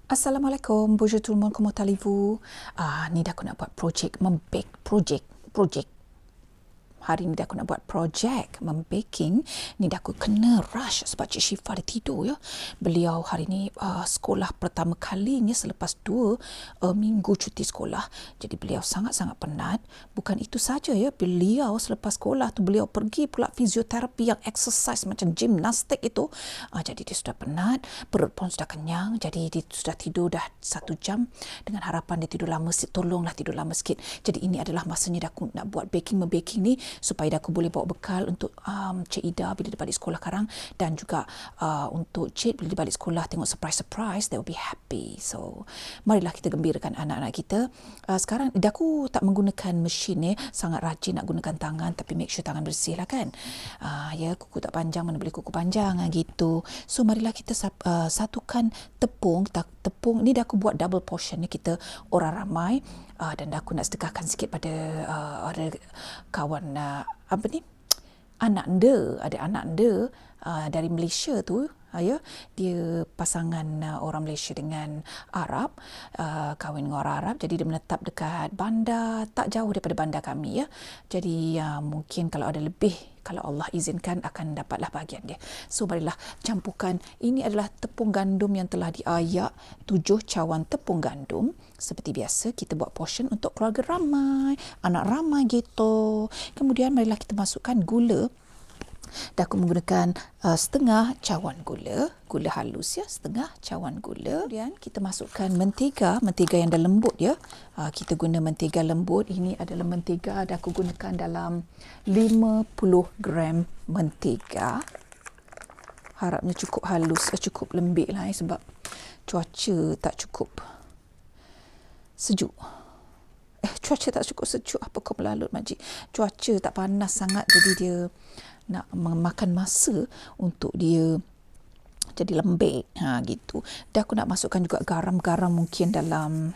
Assalamualaikum, bonjour tout le monde, comment allez-vous? Ni dah aku nak buat projek projek. Hari ni dah aku nak buat projek membaking. Ni dah aku kena rush sebab Cik Syifa dia tidur ya. Beliau hari ni sekolah pertama kalinya selepas 2 minggu cuti sekolah. Jadi beliau sangat-sangat penat. Bukan itu saja ya, beliau selepas sekolah tu beliau pergi pula fizioterapi yang exercise macam gimnastik itu. Jadi dia sudah penat, perut pun sudah kenyang. Jadi dia sudah tidur dah 1 jam dengan harapan dia tidur lama sikit. Tolonglah tidur lama sikit. Jadi ini adalah masanya dah aku nak buat membaking ni supaya aku boleh bawa bekal untuk Cik Ida bila dia balik sekolah sekarang, dan juga untuk Cik bila dia balik sekolah tengok surprise, they will be happy. So marilah kita gembirakan anak-anak kita. Sekarang aku tak menggunakan mesin ni, sangat rajin nak gunakan tangan, tapi make sure tangan bersih lah kan. Ya, kuku tak panjang mana boleh kuku panjang gitu. So marilah kita satukan tepung ni dah aku buat double portion ni, kita orang ramai. Dan aku nak sedekahkan sikit pada ada kawan anak anda dari Malaysia tu, ya, dia pasangan orang Malaysia dengan Arab, kahwin dengan orang Arab, jadi dia menetap dekat bandar tak jauh daripada bandar kami ya. Jadi mungkin kalau ada lebih, kalau Allah izinkan akan dapatlah bahagian dia. So marilah campurkan. Ini adalah tepung gandum yang telah diayak, 7 cawan tepung gandum. Seperti biasa kita buat portion untuk keluarga ramai, anak ramai gitu. Kemudian marilah kita masukkan gula. Dah aku menggunakan setengah cawan gula halus ya, setengah cawan gula. Kemudian kita masukkan mentega yang dah lembut ya. Kita guna mentega lembut. Ini adalah mentega dah aku gunakan dalam 50 gram mentega. Harapnya cukup halus, cukup lembik lah sebab cuaca tak cukup sejuk. Cuaca tak cukup sejuk, apa kau melalut Makcik? Cuaca tak panas sangat, jadi dia nak memakan masa untuk dia jadi lembik gitu. Dan aku nak masukkan juga garam mungkin dalam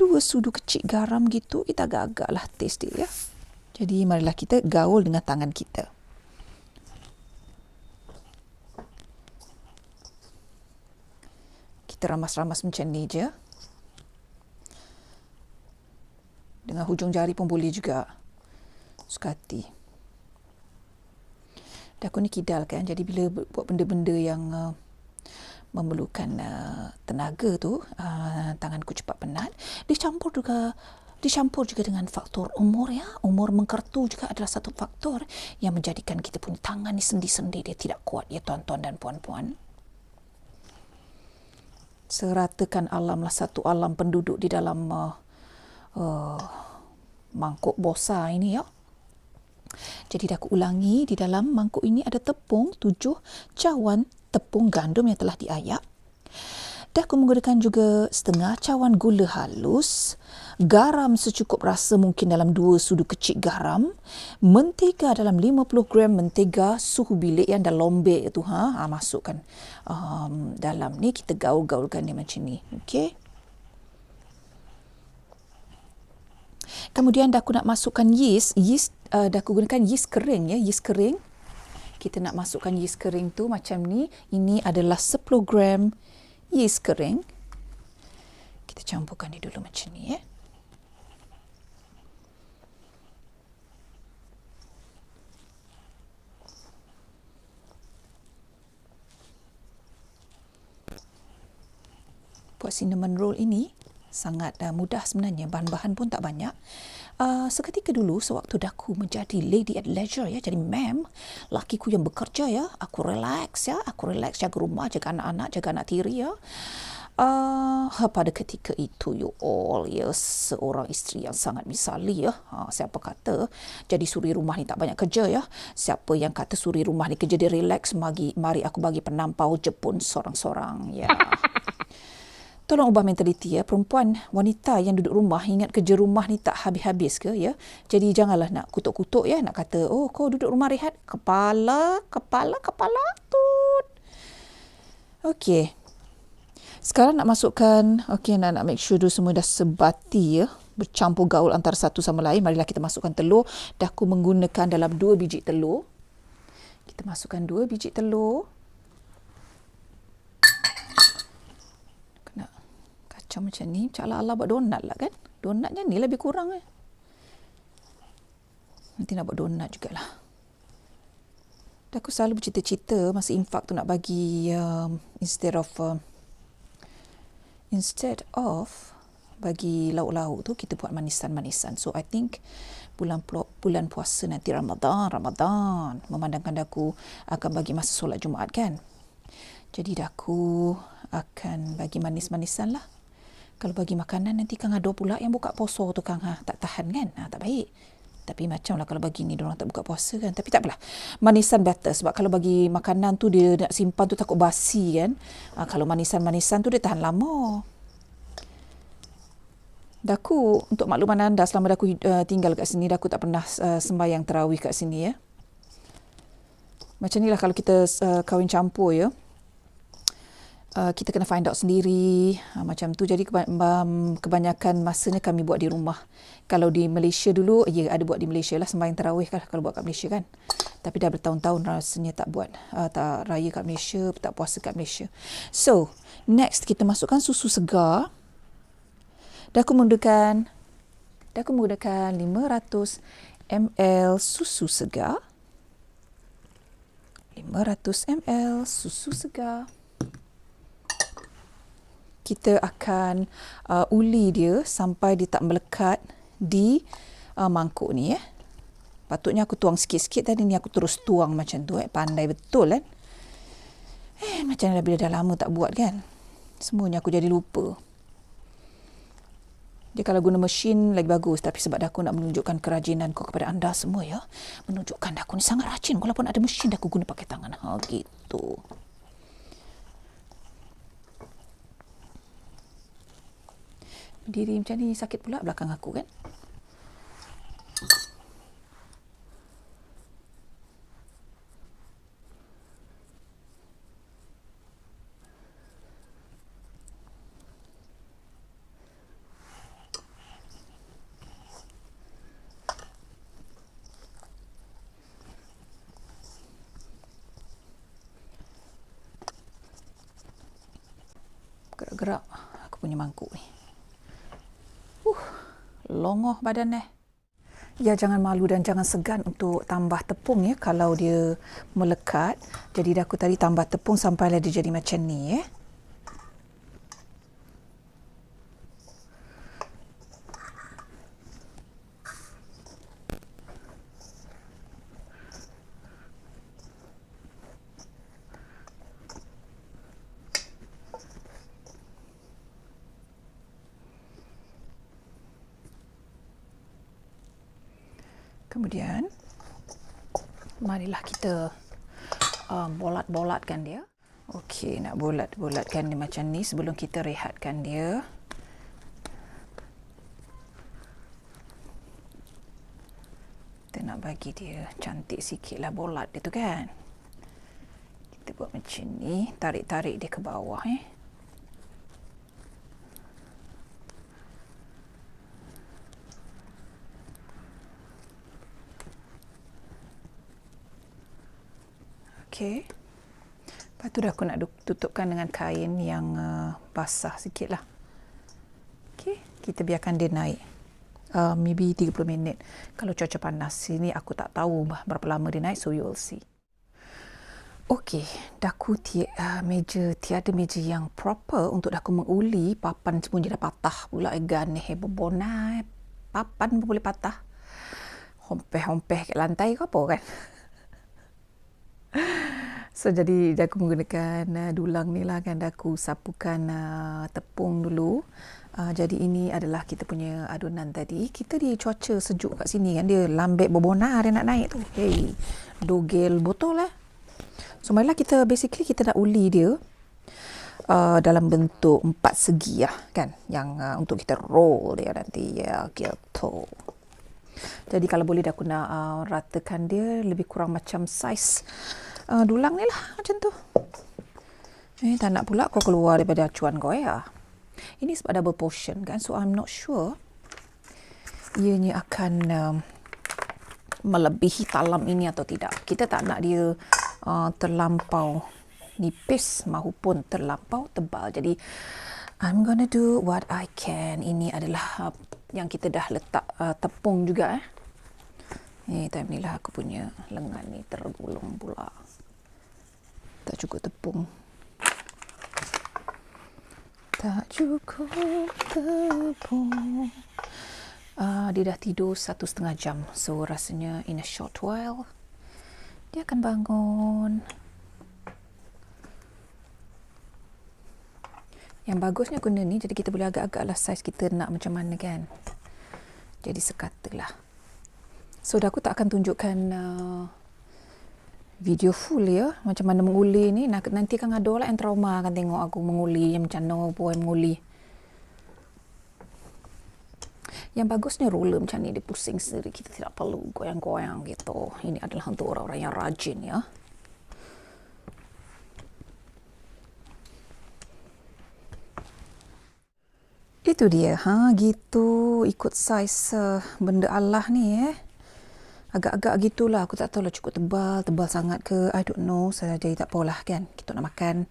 2 sudu kecil garam gitu. Kita agak-agak lah taste dia ya. Jadi marilah kita gaul dengan tangan kita. Kita ramas-ramas macam ni je. Dengan hujung jari pun boleh juga. Suka hati. Dan aku ni kidal kan, jadi bila buat benda-benda yang memerlukan tenaga tu, tanganku cepat penat. Dicampur juga dengan faktor umur ya. Umur mengkertu juga adalah satu faktor yang menjadikan kita punya tangan ni sendi-sendi dia tidak kuat ya tuan-tuan dan puan-puan. Seratakan alam lah, satu alam penduduk di dalam mangkuk bosa ini ya. Jadi dah aku ulangi, di dalam mangkuk ini ada tepung 7 cawan tepung gandum yang telah diayak. Dah aku menggunakan juga setengah cawan gula halus, garam secukup rasa mungkin dalam 2 sudu kecil garam, mentega dalam 50 gram mentega suhu bilik yang dah lombek tu masukkan dalam ni, kita gaul-gaulkan dia macam ni. Okey. Kemudian dah aku nak masukkan yeast dah aku gunakan yeast kering ya, yeast kering. Kita nak masukkan yeast kering tu macam ni. Ini adalah 10 gram yeast kering. Kita campurkan dia dulu macam ni ya. Buat cinnamon roll ini sangat mudah sebenarnya, bahan-bahan pun tak banyak. Seketika dulu sewaktu aku menjadi lady at leisure ya, jadi ma'am, lakiku yang bekerja ya, aku relax jaga rumah, jaga anak-anak, jaga anak tiri ya. Pada ketika itu you all ya, seorang isteri yang sangat misali ya. Siapa kata jadi suri rumah ni tak banyak kerja ya. Siapa yang kata suri rumah ni kerja dia relax, mari aku bagi penampau Jepun sorang-sorang ya. Tolong ubah mentaliti ya. Perempuan, wanita yang duduk rumah ingat kerja rumah ni tak habis-habis ke ya. Jadi janganlah nak kutuk-kutuk ya, nak kata oh kau duduk rumah rehat, kepala tut. Okey. Sekarang nak masukkan, nak make sure dulu semua dah sebati ya, bercampur gaul antara satu sama lain. Marilah kita masukkan telur. Dah aku menggunakan dalam 2 biji telur. Kita masukkan 2 biji telur. Kena Macam ni. Macam ala-ala buat donat lah kan. Donatnya ni lebih kurang Nanti nak buat donat jugalah. Aku selalu bercita-cita masa infak tu nak bagi instead of bagi lauk-lauk tu kita buat manisan-manisan. So I think bulan puasa nanti Ramadan memandangkan aku akan bagi masa solat Jumaat kan. Jadi aku akan bagi manis-manisan lah. Kalau bagi makanan nanti Kang ada pula yang buka puasa tu Kang tak tahan kan. Tak baik. Tapi macam lah kalau bagi ni diorang tak buka puasa kan. Tapi tak apalah. Manisan better. Sebab kalau bagi makanan tu dia nak simpan tu takut basi kan. Kalau manisan-manisan tu dia tahan lama. Daku, untuk makluman anda, selama aku tinggal kat sini, aku tak pernah sembahyang tarawih kat sini ya. Macam ni lah kalau kita kahwin campur ya. Kita kena find out sendiri macam tu. Jadi kebanyakan masanya kami buat di rumah. Kalau di Malaysia dulu ada buat di Malaysia lah sembahyang tarawih kan kalau buat kat Malaysia kan. Tapi dah bertahun-tahun rasanya tak buat tak raya kat Malaysia, tak puasa kat Malaysia. So next kita masukkan susu segar. Aku menggunakan 500 ml susu segar. 500 ml susu segar. Kita akan uli dia sampai dia tak melekat di mangkuk ni Patutnya aku tuang sikit-sikit, tadi ni aku terus tuang macam tu Pandai betul kan. Macam mana bila dah lama tak buat kan. Semuanya aku jadi lupa. Dia kalau guna mesin lagi bagus. Tapi sebab aku nak menunjukkan kerajinanku kepada anda semua ya. Menunjukkan aku ni sangat rajin. Walaupun ada mesin aku guna pakai tangan. Gitu. Berdiri macam ni sakit pula belakang aku kan. Gerak-gerak aku punya mangkuk ni. Longoh badan Ya, jangan malu dan jangan segan untuk tambah tepung ya kalau dia melekat. Jadi aku tadi tambah tepung sampailah dia jadi macam ni Kemudian marilah kita bolat-bolatkan dia. Okey, nak bolat-bolatkan dia macam ni sebelum kita rehatkan dia. Kita nak bagi dia cantik sikit lah bolat dia tu kan. Kita buat macam ni, tarik-tarik dia ke bawah Okey. Lepas tu dah aku nak tutupkan dengan kain yang basah sikit lah. Okey, kita biarkan dia naik. Maybe 30 minit. Kalau cuaca panas, sini aku tak tahu berapa lama dia naik, so you will see. Okey, daku tiada meja yang proper untuk daku menguli. Papan semua dah patah pula. Ganeh bobona. Papan pun boleh patah. Hompeh-hompeh kat lantai ke apa kan? So jadi aku menggunakan dulang ni lah kan. Aku sapukan tepung dulu. Jadi ini adalah kita punya adunan tadi. Kita di cuaca sejuk kat sini kan. Dia lambek bobona dia nak naik tu. Hey, dogel botol So marilah kita nak uli dia dalam bentuk 4 segi kan. Yang untuk kita roll dia nanti gitu. Jadi kalau boleh aku nak ratakan dia lebih kurang macam saiz dulang ni lah macam tu. Tak nak pula kau keluar daripada acuan kau Ini sebab double portion kan, so I'm not sure ianya akan melebihi talam ini atau tidak. Kita tak nak dia terlampau nipis maupun terlampau tebal. Jadi I'm gonna do what I can. Ini adalah yang kita dah letak tepung juga. Ni time ni lah aku punya lengan ni tergulung pula. Tak cukup tepung. Tak cukup tepung. Dia dah tidur 1,5 jam. So rasanya in a short while dia akan bangun. Yang bagusnya guna ni, jadi kita boleh agak-agak lah saiz kita nak macam mana kan. Jadi sekata lah. So aku tak akan tunjukkan video full ya, macam mana menguli ni. Nanti kan ada orang yang trauma akan tengok aku menguli, yang macam mana pun menguli. Yang bagusnya roller macam ni, dia pusing sendiri. Kita tidak perlu goyang-goyang gitu. Ini adalah untuk orang-orang yang rajin ya. Itu dia, gitu. Ikut saiz benda Allah ni Agak-agak gitulah. Aku tak tahu lah cukup tebal sangat ke. I don't know. Jadi tak apalah kan. Kita nak makan.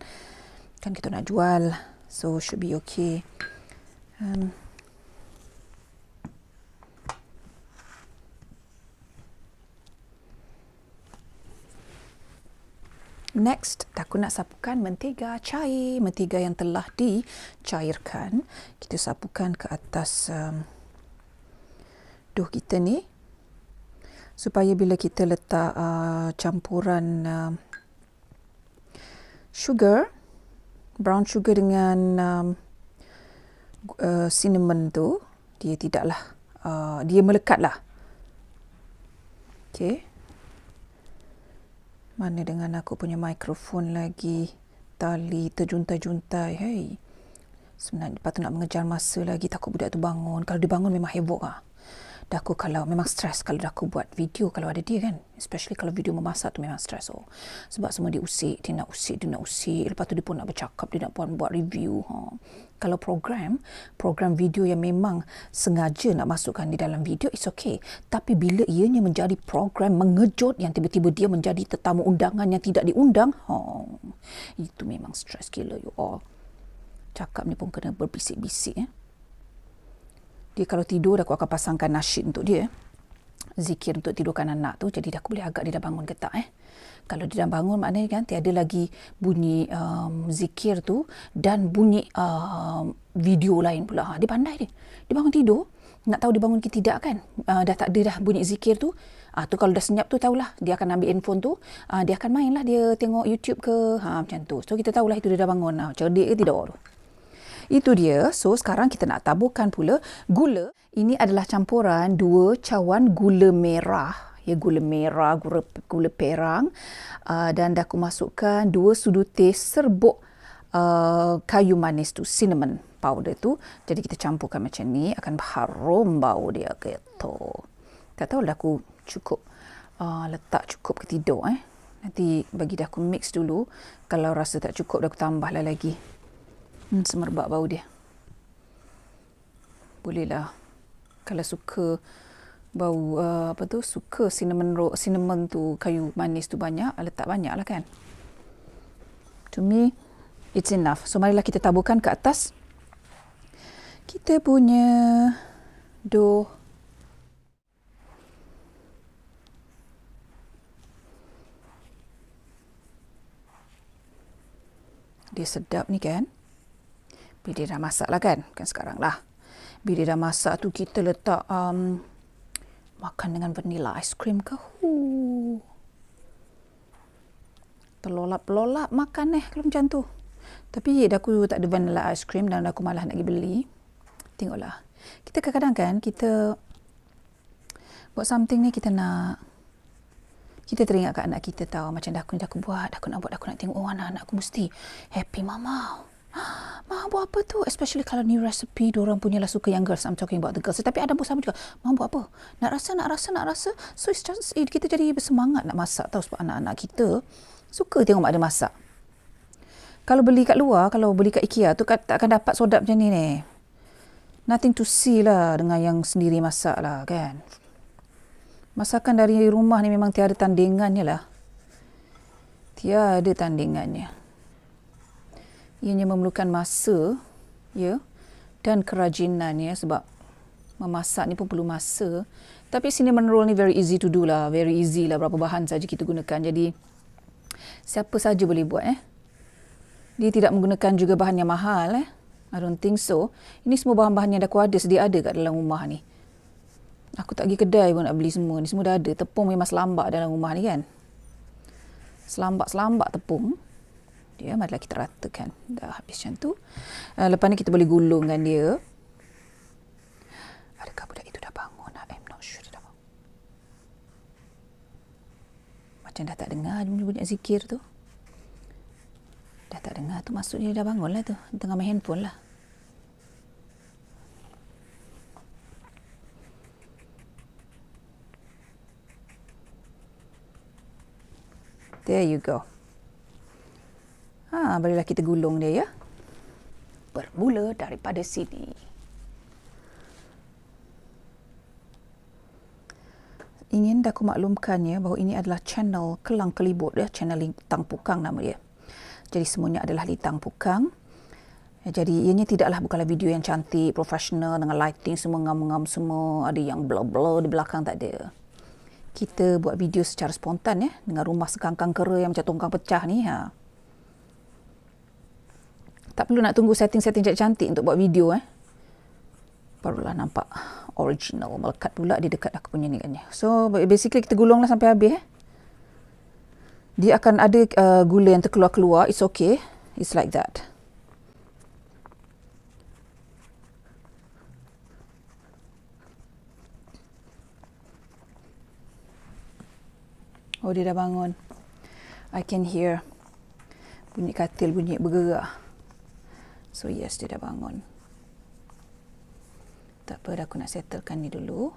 Kan kita nak jual. So should be okay. Next, aku nak sapukan mentega cair. Mentega yang telah dicairkan. Kita sapukan ke atas dough kita ni. Supaya bila kita letak campuran sugar, brown sugar dengan cinnamon tu, dia tidaklah, dia melekatlah. Okay. Mana dengan aku punya mikrofon lagi, tali terjuntai-juntai. Hey, sebenarnya patut nak mengejar masa lagi, takut budak tu bangun. Kalau dia bangun memang heboh lah. Dah aku kalau memang stres kalau dah aku buat video kalau ada dia kan. Especially kalau video memasak tu memang stres. Sebab semua dia usik, dia nak usik. Lepas tu dia pun nak bercakap, dia nak buat review. Kalau program video yang memang sengaja nak masukkan di dalam video, it's okay. Tapi bila ianya menjadi program mengejut yang tiba-tiba dia menjadi tetamu undangan yang tidak diundang, itu memang stres gila you all. Cakap ni pun kena berbisik-bisik. Dia kalau tidur, aku akan pasangkan nasyid untuk dia. Zikir untuk tidurkan anak tu. Jadi aku boleh agak dia dah bangun ke tak. Kalau dia dah bangun, maknanya kan tiada lagi bunyi zikir tu dan bunyi video lain pula. Dia pandai dia. Dia bangun tidur. Nak tahu dia bangun ke tidak kan. Dah tak ada dah bunyi zikir tu. Tu kalau dah senyap tu tahulah. Dia akan ambil handphone tu. Dia akan main lah. Dia tengok YouTube ke. Macam tu. So kita tahulah itu dia dah bangun. Cerdik ke tidak tu. Itu dia. So, sekarang kita nak taburkan pula gula. Ini adalah campuran 2 cawan gula merah. Ya, gula merah, gula perang. Dan dah aku masukkan 2 sudu teh serbuk kayu manis tu, cinnamon powder tu. Jadi, kita campurkan macam ni. Akan harum bau dia gitu. Tak tahu lah aku cukup letak cukup ke tidak. Nanti bagi dah aku mix dulu. Kalau rasa tak cukup, dah aku tambahlah lagi. Semerbak bau dia. Bolehlah. Kalau suka bau suka cinnamon tu, kayu manis tu banyak, letak banyak lah kan. To me, it's enough. So, marilah kita taburkan ke atas kita punya dough. Dia sedap ni kan. Bila dia dah masak lah kan sekarang lah. Bila dia dah masak tu kita letak makan dengan vanilla ice cream ke. Terlolap-lolap makan kalau macam tu. Tapi dah aku tak ada vanilla ice cream dan aku malah nak pergi beli. Tengoklah. Kita kadang-kadang kan kita buat something ni kita teringat kat anak kita tahu macam dah aku buat, dah aku nak tengok anak-anak aku mesti happy mama. Mama buat apa tu? Especially kalau new recipe, diorang punyalah suka yang girls. I'm talking about the girls. Tapi Adam pun sama juga. Mama buat apa? Nak rasa. So it's just, kita jadi bersemangat nak masak tau. Sebab anak-anak kita suka tengok mak dia masak. Kalau beli kat luar, kalau beli kat IKEA tu tak akan dapat sodap macam ni. Nothing to see lah dengan yang sendiri masak lah kan. Masakan dari rumah ni memang tiada tandingannya lah. Tiada tandingannya. Ianya memerlukan masa ya, dan kerajinan ya, sebab memasak ni pun perlu masa. Tapi cinnamon roll ni very easy to do lah, very easy lah, berapa bahan saja kita gunakan. Jadi siapa saja boleh buat Dia tidak menggunakan juga bahan yang mahal I don't think so. Ini semua bahan-bahan yang dah aku ada, sedia ada kat dalam rumah ni. Aku tak pergi kedai pun nak beli semua ni, semua dah ada. Tepung memang selambak dalam rumah ni kan. Selambak tepung. Dia marilah kita ratakan. Dah habis macam tu. Lepas ni kita boleh gulungkan dia. Adakah budak itu dah bangun? I'm not sure dia dah bangun. Macam dah tak dengar bunyi zikir tu. Dah tak dengar tu, maksudnya dia dah bangun lah tu. Tengah main handphone lah. There you go. Bolehlah kita gulung dia ya. Bermula daripada sini. Ingin aku maklumkan ya bahawa ini adalah channel Kelang Kelibut ya, channel Litang Pukang nama dia. Jadi semuanya adalah Litang Pukang. Jadi ianya bukanlah video yang cantik, profesional dengan lighting semua ngam-ngam semua, ada yang blur-blur di belakang, tak ada. Kita buat video secara spontan ya, dengan rumah sekangkang kera yang macam tongkang pecah ni Tak perlu nak tunggu setting-setting cantik untuk buat video Barulah nampak original, melekat pula di dekat aku punya ni kan. So basically kita gulunglah sampai habis Dia akan ada gula yang terkeluar-keluar. It's okay. It's like that. Oh, dia dah bangun. I can hear bunyi katil, bunyi bergerak. So yes, dia dah bangun. Tak apa, aku nak settlekan ni dulu.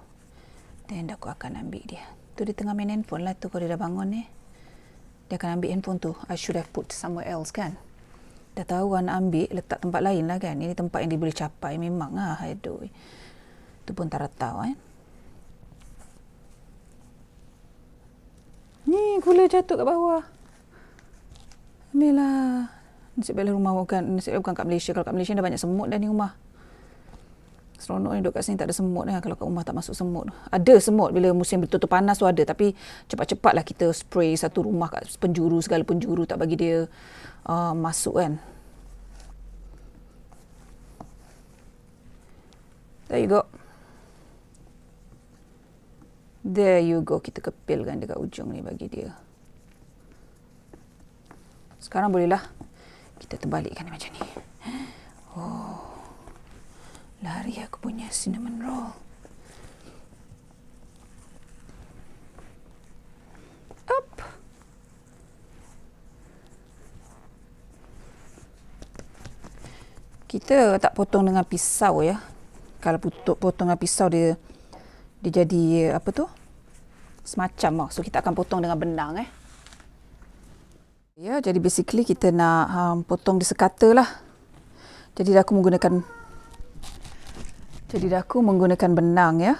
Dan aku akan ambil dia. Tu dia tengah main handphone lah tu kalau dia dah bangun ni. Dia akan ambil handphone tu. I should have put somewhere else kan. Dah tahu nak ambil, letak tempat lain lah kan. Ini tempat yang dia boleh capai. Memang aduh. Tu pun tak tahu Ni gula jatuh kat bawah. Ambillah. Nasib baiklah rumah bukan kat Malaysia. Kalau kat Malaysia dah banyak semut dah ni rumah. Seronok ni duduk kat sini tak ada semut kalau kat rumah tak masuk semut. Ada semut bila musim betul-betul panas tu ada, tapi cepat-cepatlah kita spray satu rumah kat penjuru, segala penjuru, tak bagi dia masuk kan. There you go. There you go. Kita kepilkan dekat ujung ni bagi dia. Sekarang bolehlah kita terbalikkan macam ni. Oh. Lari aku punya cinnamon roll. Up. Kita tak potong dengan pisau ya. Kalau potong dengan pisau dia jadi apa tu? Semacam so kita akan potong dengan benang Ya, jadi basically kita nak potong dia sekata lah. Jadi aku menggunakan benang ya.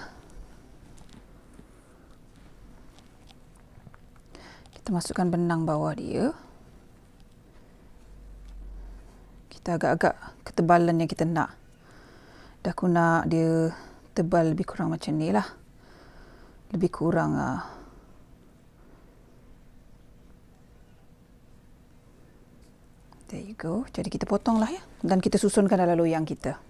Kita masukkan benang bawah dia. Kita agak-agak ketebalan yang kita nak. Dah aku nak dia tebal lebih kurang macam ni lah. Lebih kurang There you go. Jadi kita potong lah ya. Dan kita susunkan dalam loyang kita.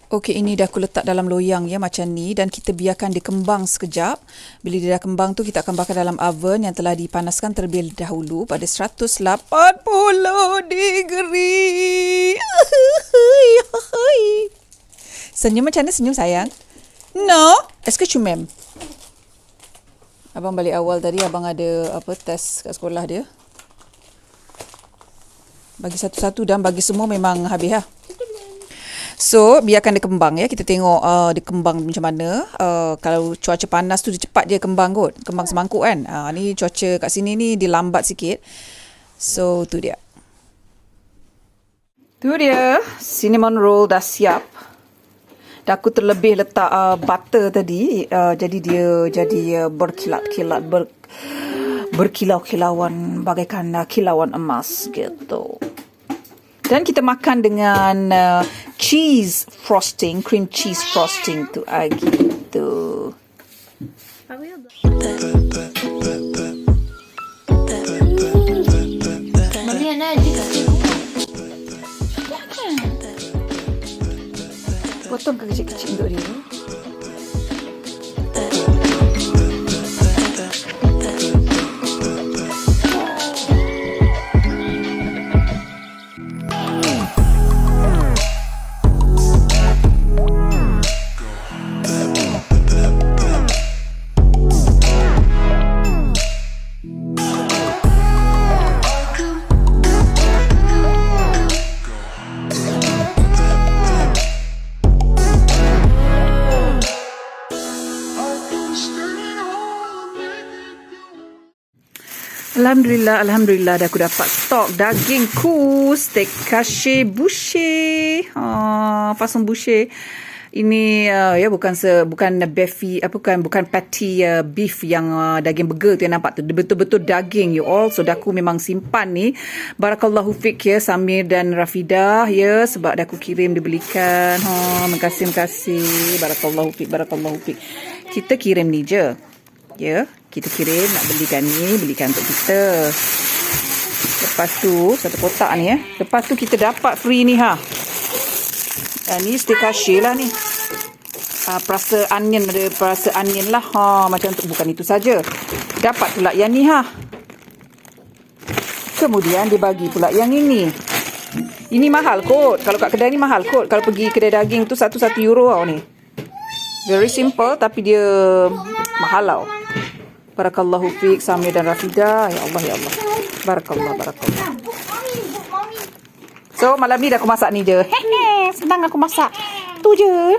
Okey, ini dah aku letak dalam loyang ya macam ni dan kita biarkan dia kembang sekejap. Bila dia dah kembang tu kita akan bakar dalam oven yang telah dipanaskan terlebih dahulu pada 180 degree. Senyum macam mana senyum sayang? No, excuse me, ma'am. Abang balik awal tadi abang ada test kat sekolah dia. Bagi satu-satu dan bagi semua memang habis lah. So, biarkan dia kembang ya. Kita tengok dia kembang macam mana. Kalau cuaca panas tu dia cepat je kembang kot. Kembang semangkuk kan. Ni cuaca kat sini ni dia lambat sikit. So, tu dia. Tu dia. Cinnamon roll dah siap. Dan aku terlebih letak butter tadi. Jadi dia jadi berkilat-kilat. Berkilau-kilauan bagaikan kilauan emas gitu. Dan kita makan dengan cheese frosting, cream cheese frosting tu gitu. Mami ana adik Potong ke kecil-kecil untuk dia. Alhamdulillah dah aku dapat stok dagingku, steak kashe boucher. Fason boucher. Ini ya bukan beefy, bukan patty beef yang daging burger tu yang nampak tu. Dia betul-betul daging you all. So dah aku memang simpan ni. Barakallahu fiq ya Samir dan Rafidah ya, sebab dah aku kirim dibelikan. Terima kasih. Barakallahu fiq. Kita kirim ni je. Ya, kita kirim nak belikan untuk kita. Lepas tu satu kotak ni ya. Lepas tu kita dapat free ni ni steak kashe lah ni. Perasa onion lah. Macam tu, bukan itu saja. Dapat pula yang ni Kemudian dia bagi pula yang ini. Ini mahal kot. Kalau kat kedai ni mahal kot. Kalau pergi kedai daging tu €1 ni. Very simple tapi dia mahal . Barakallahu fiq Samir dan Rafidah. Ya Allah. Barakallah. So malam ni dah aku masak ni je. Senang aku masak. Tu je.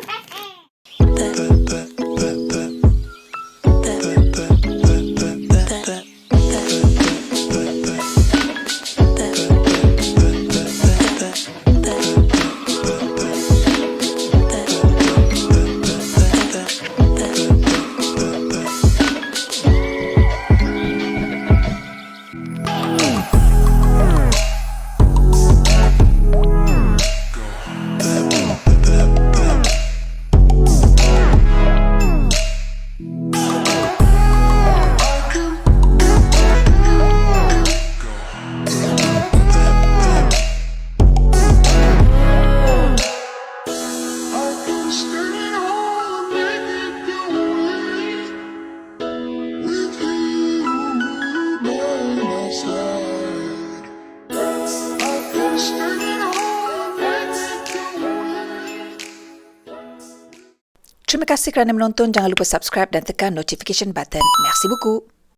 Terima kasih kerana menonton. Jangan lupa subscribe dan tekan notification button. Merci beaucoup.